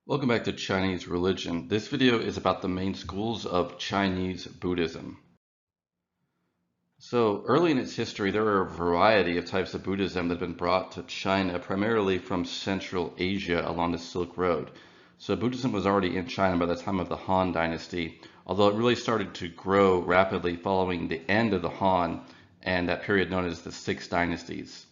Welcome back to Chinese religion. This video is about the main schools of Chinese Buddhism. So early in its history, there were a variety of types of Buddhism that had been brought to China, primarily from Central Asia along the Silk Road. So Buddhism was already in China by the time of the Han Dynasty, although it really started to grow rapidly following the end of the Han and that period known as the Six Dynasties.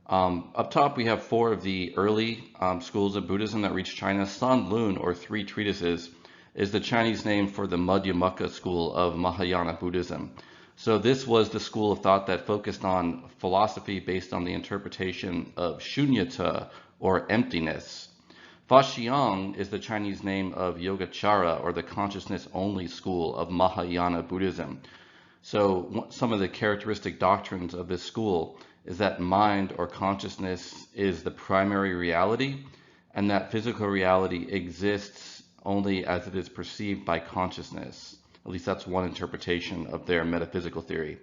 Up top, we have four of the early schools of Buddhism that reached China. San Lun, or Three Treatises, is the Chinese name for the Madhyamaka school of Mahayana Buddhism. So this was the school of thought that focused on philosophy based on the interpretation of shunyata, or emptiness. Faxiang is the Chinese name of Yogacara, or the consciousness-only school of Mahayana Buddhism. So some of the characteristic doctrines of this school is that mind or consciousness is the primary reality, and that physical reality exists only as it is perceived by consciousness. At least that's one interpretation of their metaphysical theory.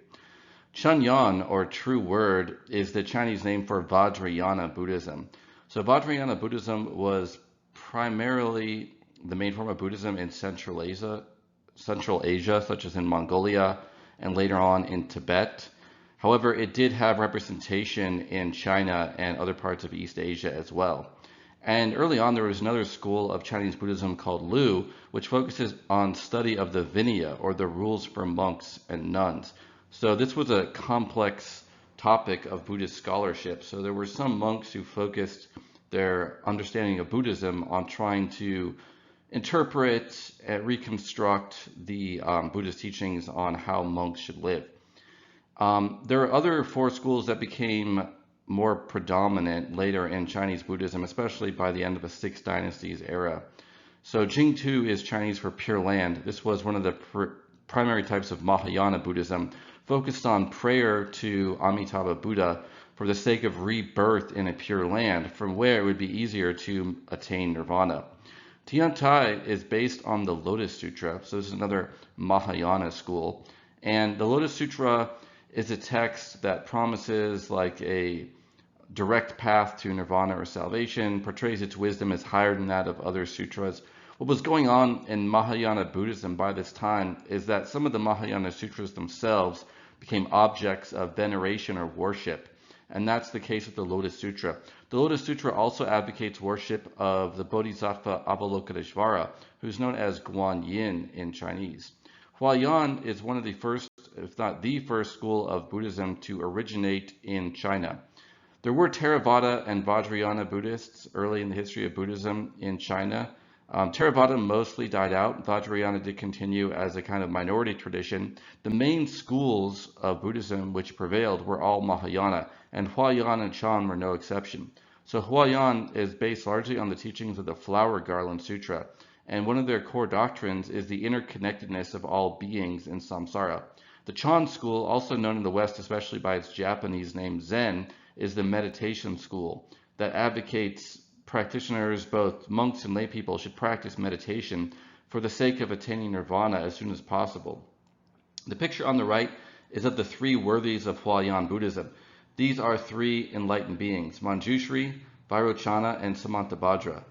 Chunyan, or True Word, is the Chinese name for Vajrayana Buddhism. So Vajrayana Buddhism was primarily the main form of Buddhism in Central Asia, such as in Mongolia and later on in Tibet. However, it did have representation in China and other parts of East Asia as well. And early on, there was another school of Chinese Buddhism called Lu, which focuses on study of the Vinaya, or the rules for monks and nuns. So this was a complex topic of Buddhist scholarship. So there were some monks who focused their understanding of Buddhism on trying to interpret and reconstruct the Buddhist teachings on how monks should live. There are other four schools that became more predominant later in Chinese Buddhism, especially by the end of the Six Dynasties era. So Jingtu is Chinese for pure land. This was one of the primary types of Mahayana Buddhism, focused on prayer to Amitabha Buddha for the sake of rebirth in a pure land, from where it would be easier to attain nirvana. Tiantai is based on the Lotus Sutra, so this is another Mahayana school. And the Lotus Sutra is a text that promises like a direct path to nirvana or salvation, portrays its wisdom as higher than that of other sutras. What was going on in Mahayana Buddhism by this time is that some of the Mahayana sutras themselves became objects of veneration or worship. And that's the case with the Lotus Sutra. The Lotus Sutra also advocates worship of the Bodhisattva Avalokiteshvara, who's known as Guan Yin in Chinese. Huayan is one of the first, if not the first, school of Buddhism to originate in China. There were Theravada and Vajrayana Buddhists early in the history of Buddhism in China. Theravada mostly died out. Vajrayana did continue as a kind of minority tradition. The main schools of Buddhism which prevailed were all Mahayana, and Huayan and Chan were no exception. So Huayan is based largely on the teachings of the Flower Garland Sutra, and one of their core doctrines is the interconnectedness of all beings in samsara. The Chan school, also known in the West especially by its Japanese name Zen, is the meditation school that advocates practitioners, both monks and lay people, should practice meditation for the sake of attaining nirvana as soon as possible. The picture on the right is of the three worthies of Huayan Buddhism. These are three enlightened beings: Manjushri, Vairochana, and Samantabhadra.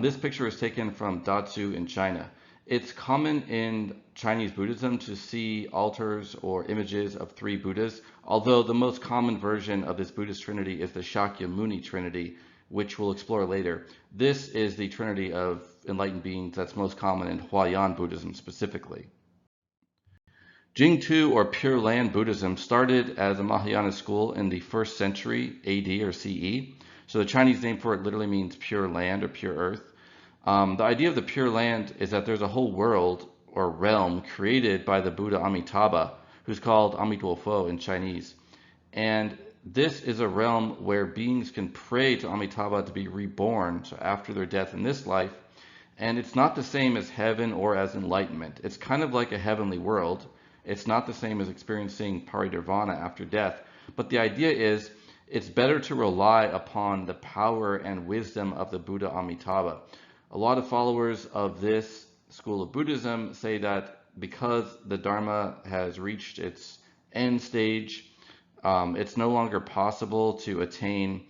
This picture is taken from Datsu in China. It's common in Chinese Buddhism to see altars or images of three Buddhas, although the most common version of this Buddhist trinity is the Shakyamuni Trinity, which we'll explore later. This is the trinity of enlightened beings that's most common in Huayan Buddhism specifically. Jingtu, or Pure Land Buddhism, started as a Mahayana school in the 1st century AD or CE. So the Chinese name for it literally means pure land or pure earth. The idea of the pure land is that there's a whole world or realm created by the Buddha Amitabha, who's called Amitabha in Chinese. And this is a realm where beings can pray to Amitabha to be reborn, so after their death in this life. And it's not the same as heaven or as enlightenment. It's kind of like a heavenly world. It's not the same as experiencing parinirvana after death. But the idea is it's better to rely upon the power and wisdom of the Buddha Amitabha. A lot of followers of this school of Buddhism say that because the Dharma has reached its end stage, it's no longer possible to attain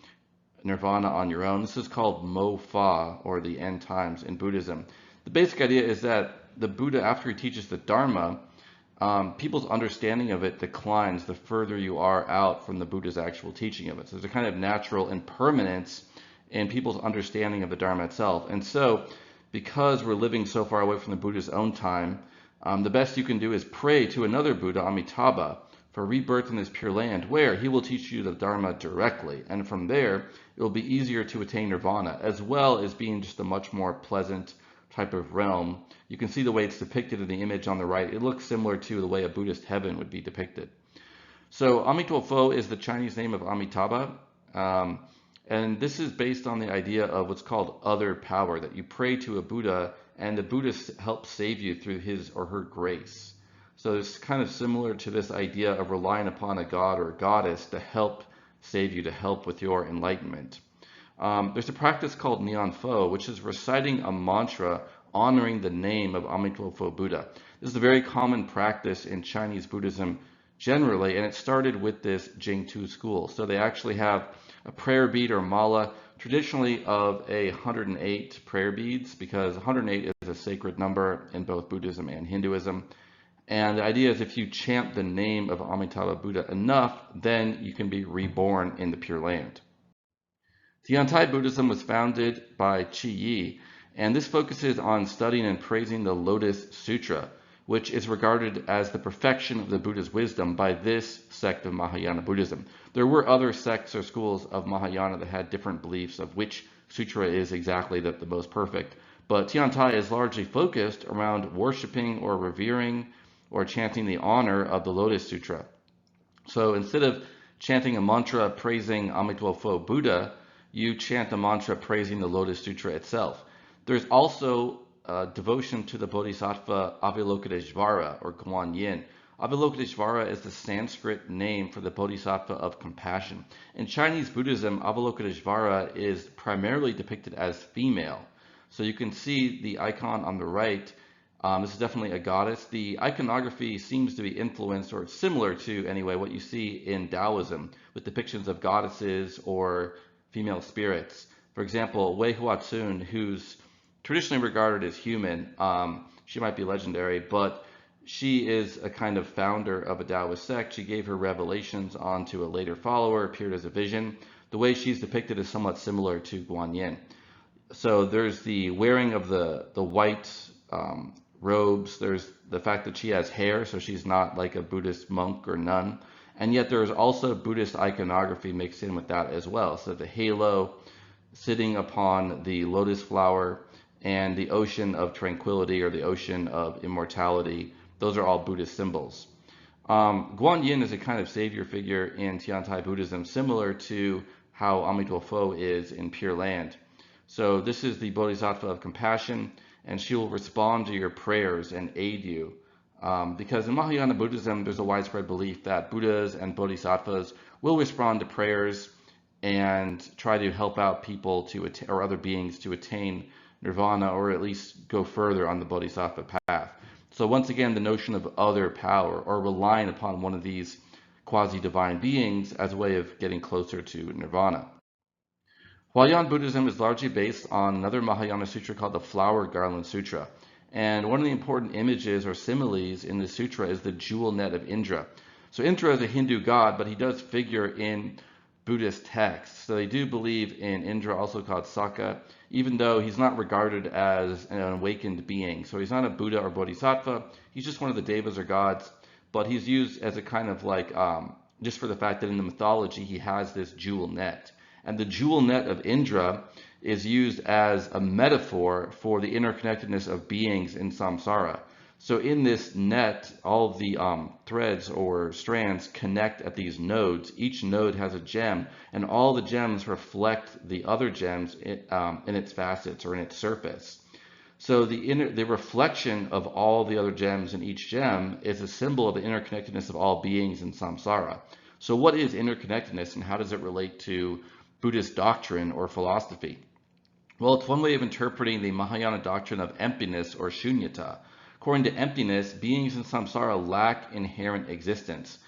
nirvana on your own. This is called Mo Fa, or the end times in Buddhism. The basic idea is that the Buddha, after he teaches the Dharma, people's understanding of it declines the further you are out from the Buddha's actual teaching of it. So there's a kind of natural impermanence in people's understanding of the Dharma itself. And so, because we're living so far away from the Buddha's own time, the best you can do is pray to another Buddha, Amitabha, for rebirth in this Pure Land, where he will teach you the Dharma directly. And from there, it will be easier to attain nirvana, as well as being just a much more pleasant type of realm. You can see the way it's depicted in the image on the right. It looks similar to the way a Buddhist heaven would be depicted. So Amitofo is the Chinese name of Amitabha. And this is based on the idea of what's called other power, that you pray to a Buddha and the Buddha helps save you through his or her grace. So it's kind of similar to this idea of relying upon a god or a goddess to help save you, to help with your enlightenment. There's a practice called Nianfo, which is reciting a mantra honoring the name of Amitofo Buddha. This is a very common practice in Chinese Buddhism generally, and it started with this Jingtu school. So they actually have a prayer bead or mala, traditionally of 108 prayer beads, because 108 is a sacred number in both Buddhism and Hinduism. And the idea is if you chant the name of Amitabha Buddha enough, then you can be reborn in the Pure Land. Tiantai Buddhism was founded by Qi Yi, and this focuses on studying and praising the Lotus Sutra, which is regarded as the perfection of the Buddha's wisdom by this sect of Mahayana Buddhism. There were other sects or schools of Mahayana that had different beliefs of which sutra is exactly the most perfect, but Tiantai is largely focused around worshiping or revering or chanting the honor of the Lotus Sutra. So instead of chanting a mantra praising Amitofo Buddha, you chant a mantra praising the Lotus Sutra itself. There's also devotion to the Bodhisattva Avalokiteshvara, or Guan Yin. Avalokiteshvara is the Sanskrit name for the Bodhisattva of compassion. In Chinese Buddhism, Avalokiteshvara is primarily depicted as female. So you can see the icon on the right. This is definitely a goddess. The iconography seems to be influenced, or similar to, anyway, what you see in Taoism, with depictions of goddesses or female spirits. For example, Wei Huatsun, who's traditionally regarded as human, she might be legendary, but she is a kind of founder of a Taoist sect. She gave her revelations onto a later follower, appeared as a vision. The way she's depicted is somewhat similar to Guan Yin. So there's the wearing of the white robes, there's the fact that she has hair, so she's not like a Buddhist monk or nun, and yet there's also Buddhist iconography mixed in with that as well. So the halo sitting upon the lotus flower and the ocean of tranquility or the ocean of immortality, those are all Buddhist symbols. Guan Yin is a kind of savior figure in Tiantai Buddhism, similar to how Amitofo is in Pure Land. So this is the Bodhisattva of compassion, and she will respond to your prayers and aid you. Because in Mahayana Buddhism, there's a widespread belief that Buddhas and Bodhisattvas will respond to prayers and try to help out people or other beings to attain nirvana, or at least go further on the Bodhisattva path. So once again, the notion of other power, or relying upon one of these quasi-divine beings as a way of getting closer to nirvana. Huayan Buddhism is largely based on another Mahayana sutra called the Flower Garland Sutra. And one of the important images or similes in this sutra is the jewel net of Indra. So Indra is a Hindu god, but he does figure in Buddhist texts. So they do believe in Indra, also called Saka, even though he's not regarded as an awakened being. So he's not a Buddha or Bodhisattva. He's just one of the devas or gods, but he's used as a kind of like, just for the fact that in the mythology, he has this jewel net. And the jewel net of Indra is used as a metaphor for the interconnectedness of beings in samsara. So in this net, all of the threads or strands connect at these nodes. Each node has a gem, and all the gems reflect the other gems in its facets or in its surface. So the reflection of all the other gems in each gem is a symbol of the interconnectedness of all beings in samsara. So what is interconnectedness, and how does it relate to Buddhist doctrine or philosophy? Well, it's one way of interpreting the Mahayana doctrine of emptiness or shunyata. According to emptiness, beings in samsara lack inherent existence.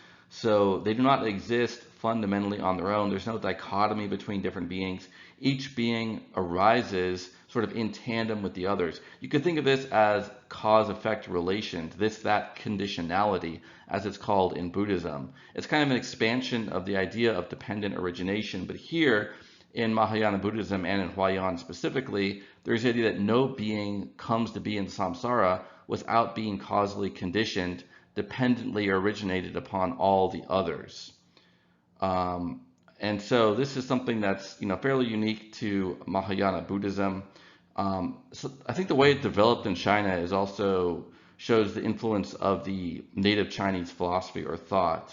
So they do not exist fundamentally on their own. There's no dichotomy between different beings. Each being arises sort of in tandem with the others. You could think of this as cause-effect relations, that conditionality, as it's called in Buddhism. It's kind of an expansion of the idea of dependent origination, but here in Mahayana Buddhism and in Huayan specifically, there's the idea that no being comes to be in samsara without being causally conditioned, dependently originated upon all the others. And so this is something that's fairly unique to Mahayana Buddhism. So I think the way it developed in China is also shows the influence of the native Chinese philosophy or thought.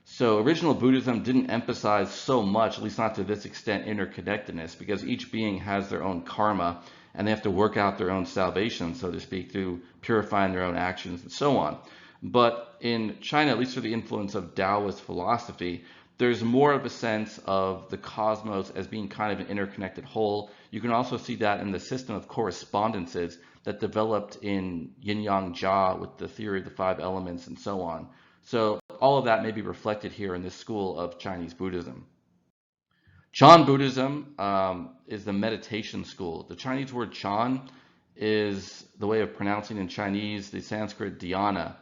So original Buddhism didn't emphasize so much, at least not to this extent, interconnectedness, because each being has their own karma and they have to work out their own salvation, so to speak, through purifying their own actions and so on. But in China, at least through the influence of Taoist philosophy, there's more of a sense of the cosmos as being kind of an interconnected whole. You can also see that in the system of correspondences that developed in Yin-Yang Jia with the theory of the 5 elements and so on. So all of that may be reflected here in this school of Chinese Buddhism. Chan Buddhism is the meditation school. The Chinese word Chan is the way of pronouncing in Chinese the Sanskrit dhyana,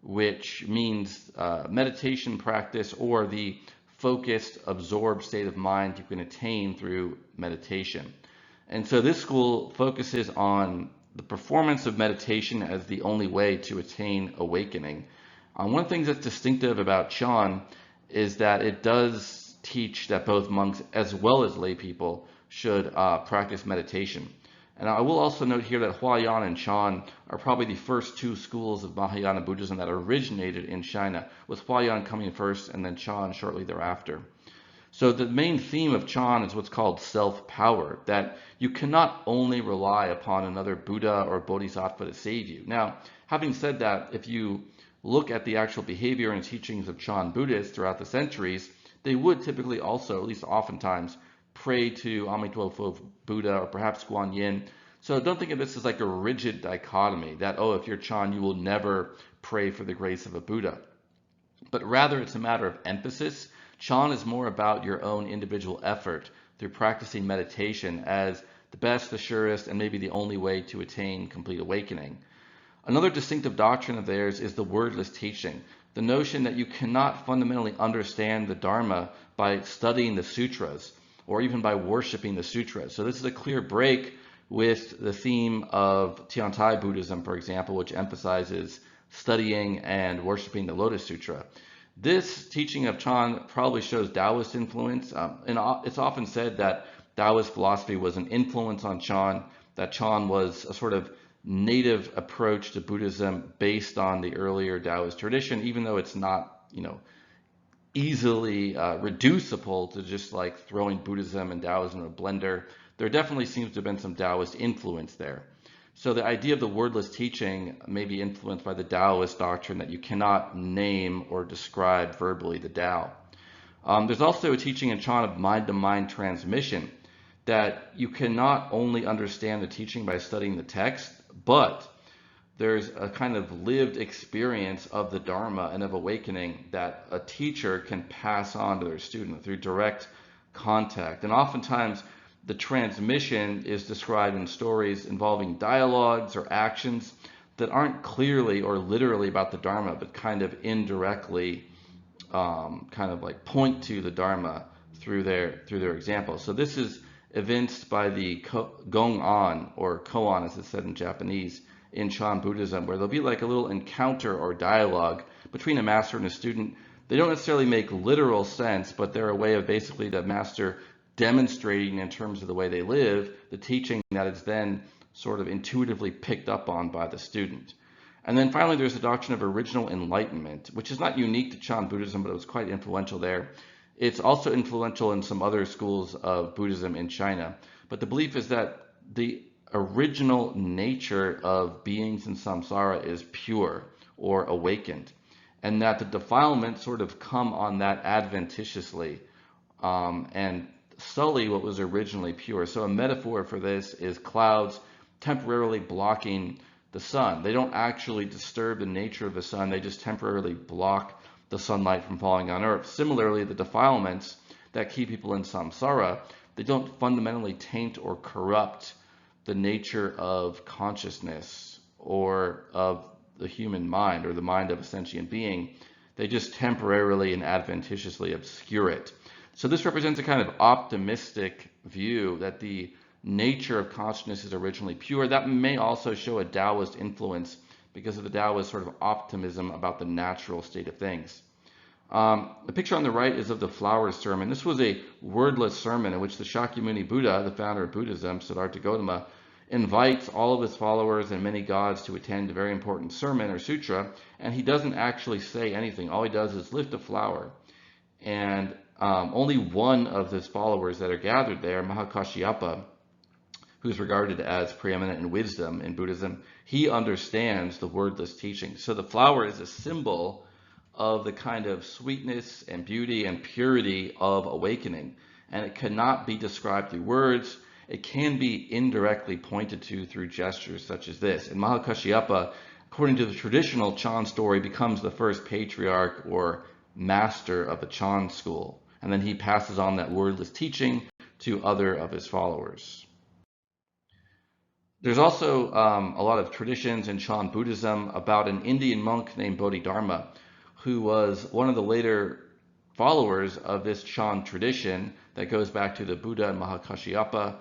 which means meditation practice or the focused, absorbed state of mind you can attain through meditation. And so this school focuses on the performance of meditation as the only way to attain awakening. One of the things that's distinctive about Chan is that it does teach that both monks as well as lay people should practice meditation. And I will also note here that Huayan and Chan are probably the first 2 schools of Mahayana Buddhism that originated in China, with Huayan coming first and then Chan shortly thereafter. So the main theme of Chan is what's called self-power, that you cannot only rely upon another Buddha or Bodhisattva to save you. Now, having said that, if you look at the actual behavior and teachings of Chan Buddhists throughout the centuries, they would typically also, at least oftentimes, pray to Amitabha Buddha or perhaps Guan Yin. So don't think of this as like a rigid dichotomy that, oh, if you're Chan, you will never pray for the grace of a Buddha. But rather, it's a matter of emphasis. Chan is more about your own individual effort through practicing meditation as the best, the surest, and maybe the only way to attain complete awakening. Another distinctive doctrine of theirs is the wordless teaching, the notion that you cannot fundamentally understand the Dharma by studying the sutras or even by worshiping the sutras. So this is a clear break with the theme of Tiantai Buddhism, for example, which emphasizes studying and worshiping the Lotus Sutra. This teaching of Chan probably shows Taoist influence, and it's often said that Taoist philosophy was an influence on Chan, that Chan was a sort of native approach to Buddhism based on the earlier Taoist tradition, even though it's not, easily reducible to just like throwing Buddhism and Taoism in a blender. There definitely seems to have been some Taoist influence there. So the idea of the wordless teaching may be influenced by the Taoist doctrine that you cannot name or describe verbally the Tao. There's also a teaching in Chan of mind-to-mind transmission, that you cannot only understand the teaching by studying the text, but there's a kind of lived experience of the Dharma and of awakening that a teacher can pass on to their student through direct contact. And oftentimes the transmission is described in stories involving dialogues or actions that aren't clearly or literally about the Dharma, but kind of indirectly kind of like point to the Dharma through their example. So this is evinced by the gong-an, or koan as it's said in Japanese, in Chan Buddhism, where there'll be like a little encounter or dialogue between a master and a student. They don't necessarily make literal sense, but they're a way of basically the master demonstrating in terms of the way they live, the teaching that is then sort of intuitively picked up on by the student. And then finally, there's the doctrine of original enlightenment, which is not unique to Chan Buddhism, but it was quite influential there. It's also influential in some other schools of Buddhism in China. But the belief is that the original nature of beings in samsara is pure or awakened, and that the defilements sort of come on that adventitiously and sully what was originally pure. So a metaphor for this is clouds temporarily blocking the sun. They don't actually disturb the nature of the sun, they just temporarily block the sunlight from falling on earth. Similarly, the defilements that keep people in samsara, they don't fundamentally taint or corrupt the nature of consciousness or of the human mind or the mind of a sentient being. They just temporarily and adventitiously obscure it. So this represents a kind of optimistic view that the nature of consciousness is originally pure. That may also show a Taoist influence because of the Taoist sort of optimism about the natural state of things. The picture on the right is of the Flowers Sermon. This was a wordless sermon in which the Shakyamuni Buddha, the founder of Buddhism, Siddhartha Gautama, invites all of his followers and many gods to attend a very important sermon or sutra, and he doesn't actually say anything. All he does is lift a flower. And only one of his followers that are gathered there, Mahakashyapa, who's regarded as preeminent in wisdom in Buddhism, he understands the wordless teaching. So the flower is a symbol of the kind of sweetness and beauty and purity of awakening. And it cannot be described through words. It can be indirectly pointed to through gestures such as this. And Mahakashyapa, according to the traditional Chan story, becomes the first patriarch or master of the Chan school. And then he passes on that wordless teaching to other of his followers. There's also a lot of traditions in Chan Buddhism about an Indian monk named Bodhidharma, who was one of the later followers of this Chan tradition that goes back to the Buddha and Mahakashyapa,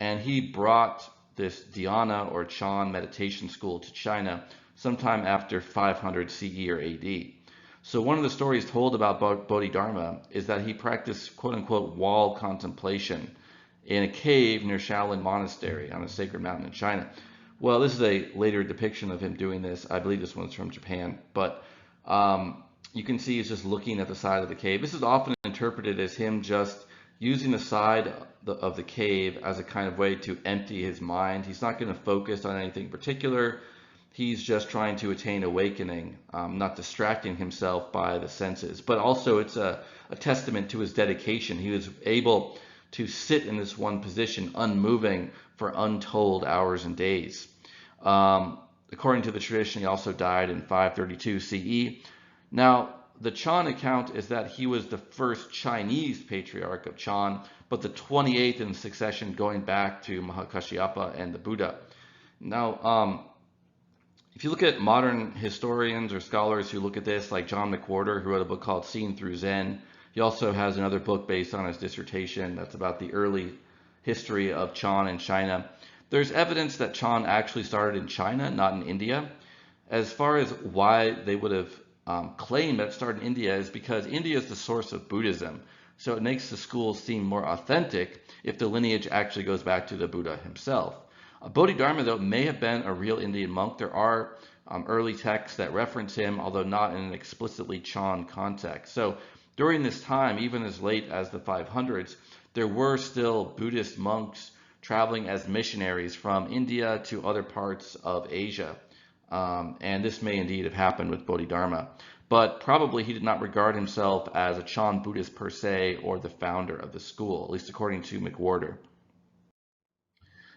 and he brought this dhyana or Chan meditation school to China sometime after 500 CE or AD. So one of the stories told about Bodhidharma is that he practiced quote-unquote wall contemplation in a cave near Shaolin Monastery on a sacred mountain in China. Well, this is a later depiction of him doing this. I believe this one's from Japan, but you can see he's just looking at the side of the cave. This is often interpreted as him just using the side of the cave as a kind of way to empty his mind. He's not going to focus on anything particular. He's just trying to attain awakening, not distracting himself by the senses. But also it's a testament to his dedication. He was able to sit in this one position, unmoving, for untold hours and days. According to the tradition, he also died in 532 CE. Now, the Chan account is that he was the first Chinese patriarch of Chan, but the 28th in succession going back to Mahakashyapa and the Buddha. Now, if you look at modern historians or scholars who look at this, like John McWhorter, who wrote a book called Seen Through Zen, he also has another book based on his dissertation that's about the early history of Chan in China. There's evidence that Chan actually started in China, not in India. As far as why they would have claimed that it started in India is because India is the source of Buddhism. So it makes the school seem more authentic if the lineage actually goes back to the Buddha himself. Bodhidharma, though, may have been a real Indian monk. There are early texts that reference him, although not in an explicitly Chan context. So during this time, even as late as the 500s, there were still Buddhist monks traveling as missionaries from India to other parts of Asia. And this may indeed have happened with Bodhidharma. But probably he did not regard himself as a Chan Buddhist per se or the founder of the school, at least according to McWhorter.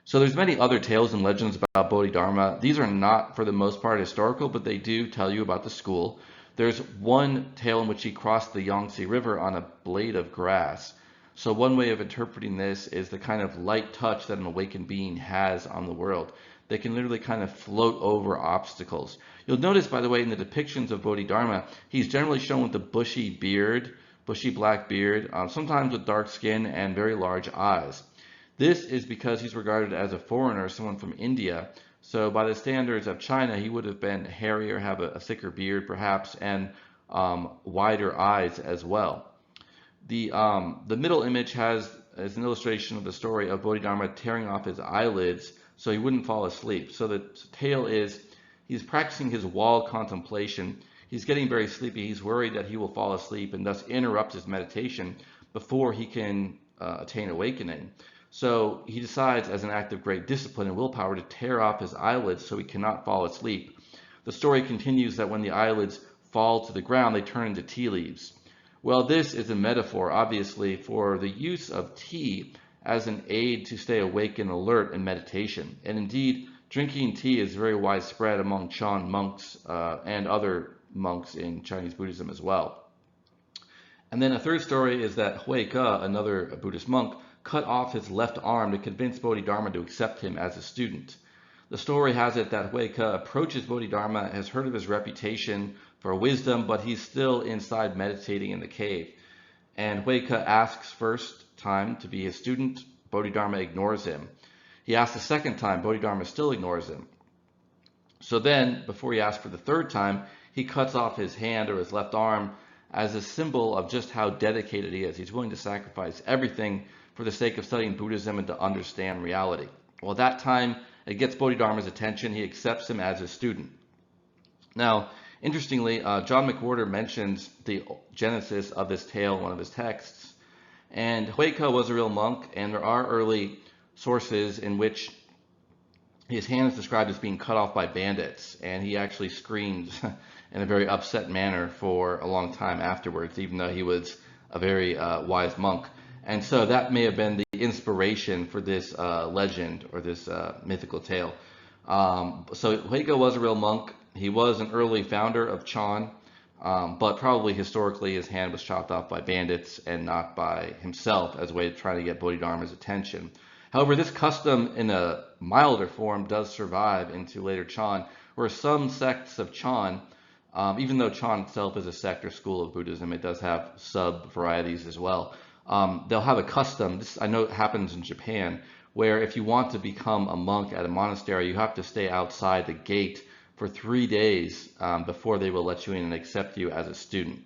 So there's many other tales and legends about Bodhidharma. These are not, for the most part, historical, but they do tell you about the school. There's one tale in which he crossed the Yangtze River on a blade of grass. So one way of interpreting this is the kind of light touch that an awakened being has on the world. They can literally kind of float over obstacles. You'll notice, by the way, in the depictions of Bodhidharma, he's generally shown with a bushy beard, bushy black beard, sometimes with dark skin and very large eyes. This is because he's regarded as a foreigner, someone from India. So by the standards of China, he would have been hairier, have a thicker beard perhaps, and wider eyes as well. The middle image is an illustration of the story of Bodhidharma tearing off his eyelids so he wouldn't fall asleep. So the tale is he's practicing his wall contemplation. He's getting very sleepy. He's worried that he will fall asleep and thus interrupt his meditation before he can attain awakening. So he decides, as an act of great discipline and willpower, to tear off his eyelids so he cannot fall asleep. The story continues that when the eyelids fall to the ground, they turn into tea leaves. Well, this is a metaphor, obviously, for the use of tea as an aid to stay awake and alert in meditation. And indeed, drinking tea is very widespread among Chan monks and other monks in Chinese Buddhism as well. And then a third story is that Huayan, another Buddhist monk, cut off his left arm to convince Bodhidharma to accept him as a student. The story has it that Huayan approaches Bodhidharma, has heard of his reputation for wisdom, but he's still inside meditating in the cave. And Huayan asks first time to be his student. Bodhidharma ignores him. He asks a second time. Bodhidharma still ignores him. So then, before he asks for the third time, he cuts off his hand or his left arm as a symbol of just how dedicated he is. He's willing to sacrifice everything for the sake of studying Buddhism and to understand reality. Well, at that time, it gets Bodhidharma's attention. He accepts him as a student. Now, interestingly, John McWhorter mentions the genesis of this tale in one of his texts. And Huayan was a real monk, and there are early sources in which his hand is described as being cut off by bandits, and he actually screamed in a very upset manner for a long time afterwards, even though he was a very wise monk. And so that may have been the inspiration for this legend or this mythical tale. So Huayan was a real monk. He was an early founder of Chan, but probably historically his hand was chopped off by bandits and not by himself as a way of trying to get Bodhidharma's attention. However, this custom in a milder form does survive into later Chan, where some sects of Chan, even though Chan itself is a sect or school of Buddhism, it does have sub-varieties as well. They'll have a custom, this I know it happens in Japan, where if you want to become a monk at a monastery, you have to stay outside the gate for 3 days before they will let you in and accept you as a student.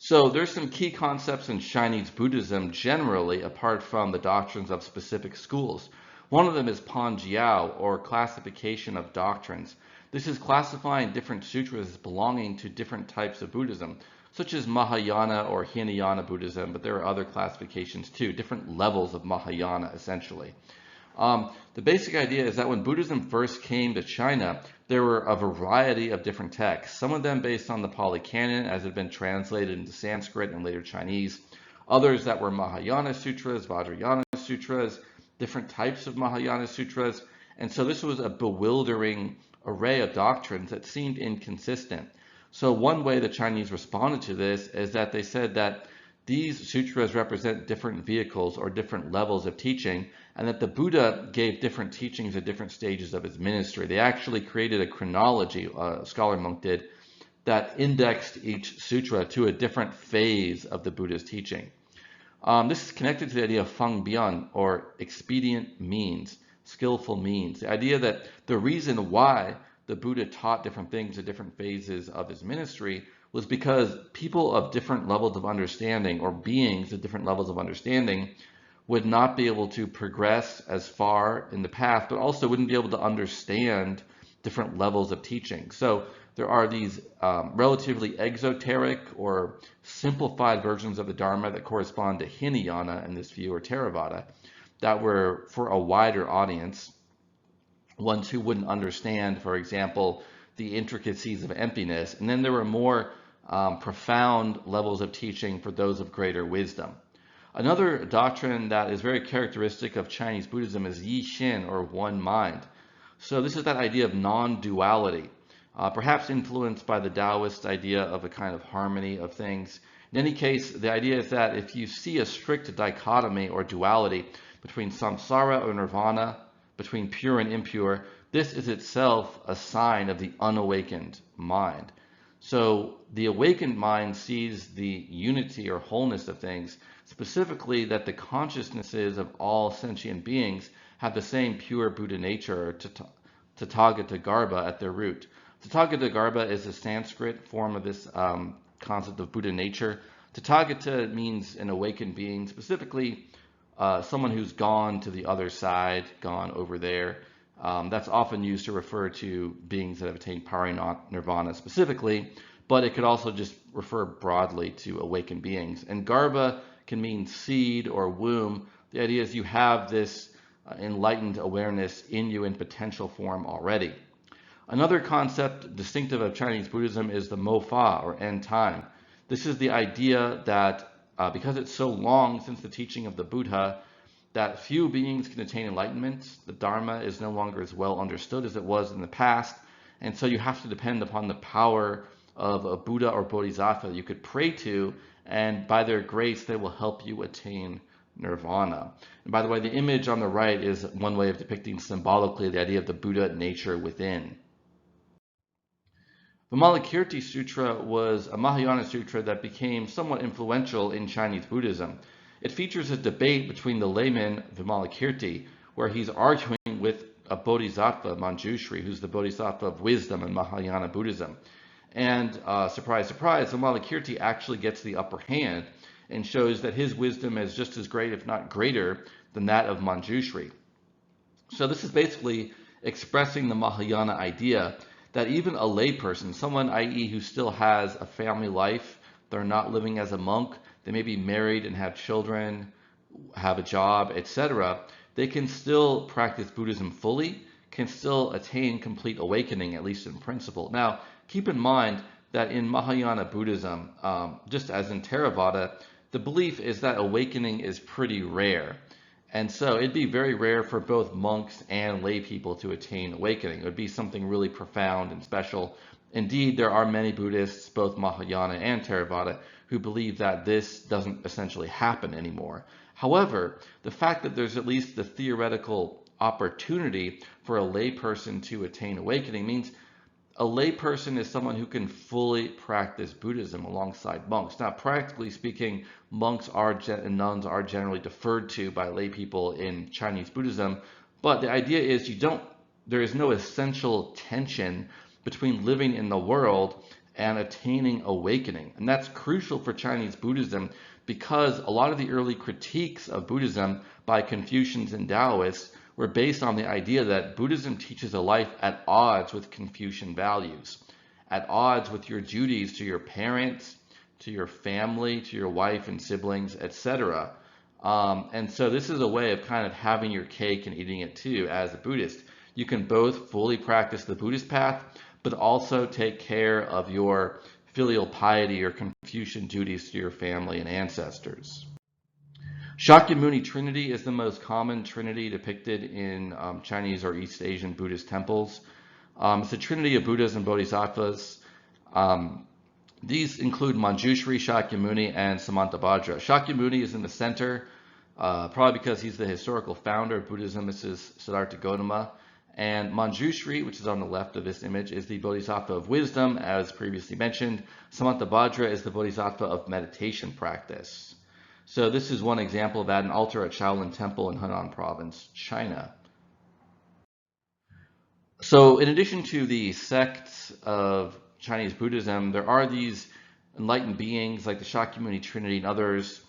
So there's some key concepts in Chinese Buddhism generally, apart from the doctrines of specific schools. One of them is Panjiao, or classification of doctrines. This is classifying different sutras as belonging to different types of Buddhism, such as Mahayana or Hinayana Buddhism, but there are other classifications too, different levels of Mahayana essentially. The basic idea is that when Buddhism first came to China, there were a variety of different texts, some of them based on the Pali Canon as had been translated into Sanskrit and later Chinese, others that were Mahayana Sutras, Vajrayana Sutras, different types of Mahayana Sutras, and so this was a bewildering array of doctrines that seemed inconsistent. So one way the Chinese responded to this is that they said that these sutras represent different vehicles or different levels of teaching, and that the Buddha gave different teachings at different stages of his ministry. They actually created a chronology, a scholar monk did, that indexed each sutra to a different phase of the Buddha's teaching. This is connected to the idea of feng bian, or expedient means, skillful means. The idea that the reason why the Buddha taught different things at different phases of his ministry was because people of different levels of understanding, or beings at different levels of understanding, would not be able to progress as far in the path, but also wouldn't be able to understand different levels of teaching. So there are these relatively exoteric or simplified versions of the Dharma that correspond to Hinayana in this view, or Theravada, that were for a wider audience, ones who wouldn't understand, for example, the intricacies of emptiness. And then there were more profound levels of teaching for those of greater wisdom. Another doctrine that is very characteristic of Chinese Buddhism is Yi Xin, or one mind. So this is that idea of non-duality, perhaps influenced by the Taoist idea of a kind of harmony of things. In any case, the idea is that if you see a strict dichotomy or duality between samsara or nirvana, between pure and impure, this is itself a sign of the unawakened mind. So the awakened mind sees the unity or wholeness of things, specifically that the consciousnesses of all sentient beings have the same pure Buddha nature, or Tathagata Garbha, at their root. Tathagata Garbha is a Sanskrit form of this concept of Buddha nature. Tathagata means an awakened being, specifically someone who's gone to the other side, gone over there. That's often used to refer to beings that have attained parinirvana specifically, but it could also just refer broadly to awakened beings. And Garbha can mean seed or womb. The idea is you have this enlightened awareness in you in potential form already. Another concept distinctive of Chinese Buddhism is the Mofa, or end time. This is the idea that because it's so long since the teaching of the Buddha, that few beings can attain enlightenment. The Dharma is no longer as well understood as it was in the past, and so you have to depend upon the power of a Buddha or Bodhisattva you could pray to, and by their grace, they will help you attain nirvana. And by the way, the image on the right is one way of depicting symbolically the idea of the Buddha nature within. Vimalakirti Sutra was a Mahayana sutra that became somewhat influential in Chinese Buddhism. It features a debate between the layman Vimalakirti, where he's arguing with a Bodhisattva, Manjushri, who's the Bodhisattva of wisdom in Mahayana Buddhism. And surprise, surprise, Vimalakirti actually gets the upper hand and shows that his wisdom is just as great, if not greater, than that of Manjushri. So this is basically expressing the Mahayana idea that even a layperson, someone, i.e., who still has a family life, they're not living as a monk, they may be married and have children, have a job, etc., they can still practice Buddhism fully, can still attain complete awakening, at least in principle. Now, keep in mind that in Mahayana Buddhism, just as in Theravada, the belief is that awakening is pretty rare. And so it'd be very rare for both monks and lay people to attain awakening. It would be something really profound and special. Indeed, there are many Buddhists, both Mahayana and Theravada, who believe that this doesn't essentially happen anymore. However, the fact that there's at least the theoretical opportunity for a lay person to attain awakening means a lay person is someone who can fully practice Buddhism alongside monks. Now, practically speaking, monks and nuns are generally deferred to by lay people in Chinese Buddhism, but the idea is there is no essential tension between living in the world and attaining awakening. And that's crucial for Chinese Buddhism because a lot of the early critiques of Buddhism by Confucians and Taoists were based on the idea that Buddhism teaches a life at odds with Confucian values, at odds with your duties to your parents, to your family, to your wife and siblings, etc. And so this is a way of kind of having your cake and eating it too as a Buddhist. You can both fully practice the Buddhist path, but also take care of your filial piety or Confucian duties to your family and ancestors. Shakyamuni Trinity is the most common trinity depicted in Chinese or East Asian Buddhist temples. It's a trinity of Buddhas and Bodhisattvas. These include Manjushri, Shakyamuni, and Samantabhadra. Shakyamuni is in the center, probably because he's the historical founder of Buddhism. This is Siddhartha Gautama. And Manjushri, which is on the left of this image, is the Bodhisattva of wisdom, as previously mentioned. Samantabhadra is the Bodhisattva of meditation practice. So this is one example of that, an altar at Shaolin Temple in Henan Province, China. So in addition to the sects of Chinese Buddhism, there are these enlightened beings like the Shakyamuni Trinity and others,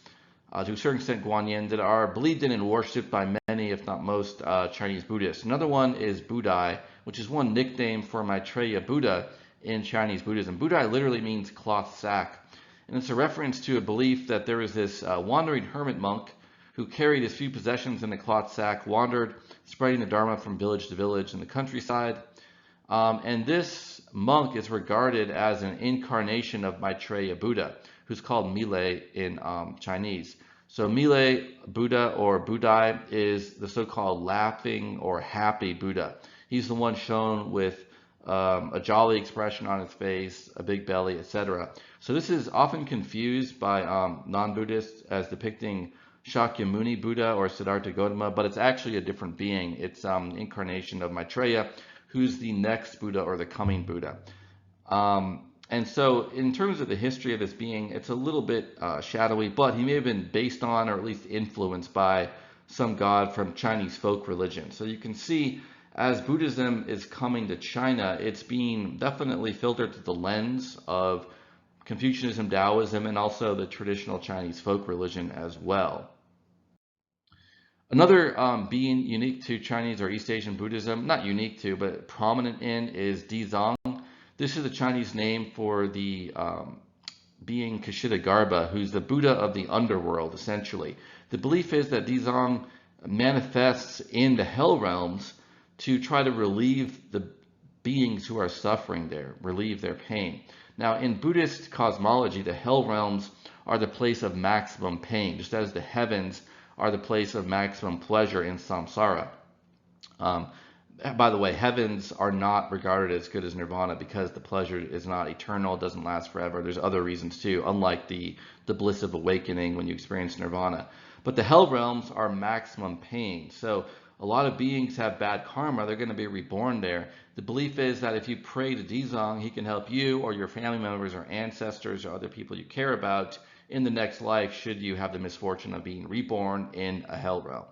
to a certain extent Guanyin, that are believed in and worshipped by many, if not most, Chinese Buddhists. Another one is Budai, which is one nickname for Maitreya Buddha in Chinese Buddhism. Budai literally means cloth sack. And it's a reference to a belief that there was this wandering hermit monk who carried his few possessions in a cloth sack, wandered, spreading the Dharma from village to village in the countryside. And this monk is regarded as an incarnation of Maitreya Buddha, who's called Milei in Chinese. So Milei Buddha or Budai is the so-called laughing or happy Buddha. He's the one shown with a jolly expression on his face, a big belly, etc. So this is often confused by non-Buddhists as depicting Shakyamuni Buddha or Siddhartha Gautama, but it's actually a different being. It's an incarnation of Maitreya, who's the next Buddha or the coming Buddha. And so in terms of the history of this being, it's a little bit shadowy, but he may have been based on or at least influenced by some god from Chinese folk religion. So you can see as Buddhism is coming to China, it's being definitely filtered through the lens of Confucianism, Taoism, and also the traditional Chinese folk religion as well. Another being unique to Chinese or East Asian Buddhism, not unique to, but prominent in, is Dizang. This is a Chinese name for the being Kshitigarbha, who's the Buddha of the underworld, essentially. The belief is that Dizang manifests in the hell realms to try to relieve the beings who are suffering there, relieve their pain. Now, in Buddhist cosmology, the hell realms are the place of maximum pain, just as the heavens are the place of maximum pleasure in samsara. By the way, heavens are not regarded as good as nirvana because the pleasure is not eternal, it doesn't last forever. There's other reasons too, unlike the bliss of awakening when you experience nirvana. But the hell realms are maximum pain. So a lot of beings have bad karma, they're going to be reborn there. The belief is that if you pray to Dizang, he can help you or your family members or ancestors or other people you care about in the next life should you have the misfortune of being reborn in a hell realm.